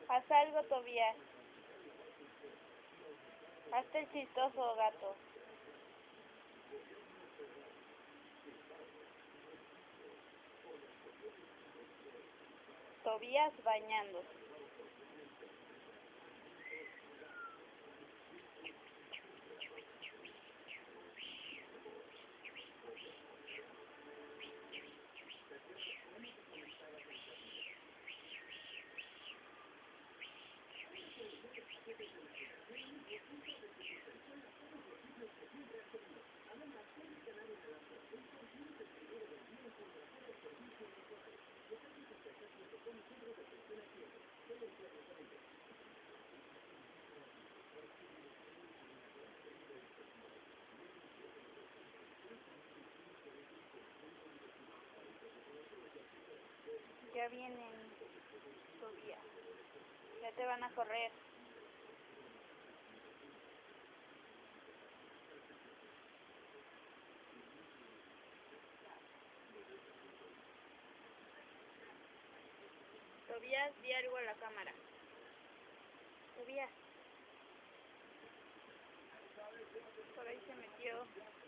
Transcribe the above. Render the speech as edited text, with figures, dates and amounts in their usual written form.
Haz algo, Tobías. Hazte el chistoso, gato. Tobías bañándose. Ya vienen, Tobías. Ya te van a correr. Tobías, di algo a la cámara. Tobías. Por ahí se metió.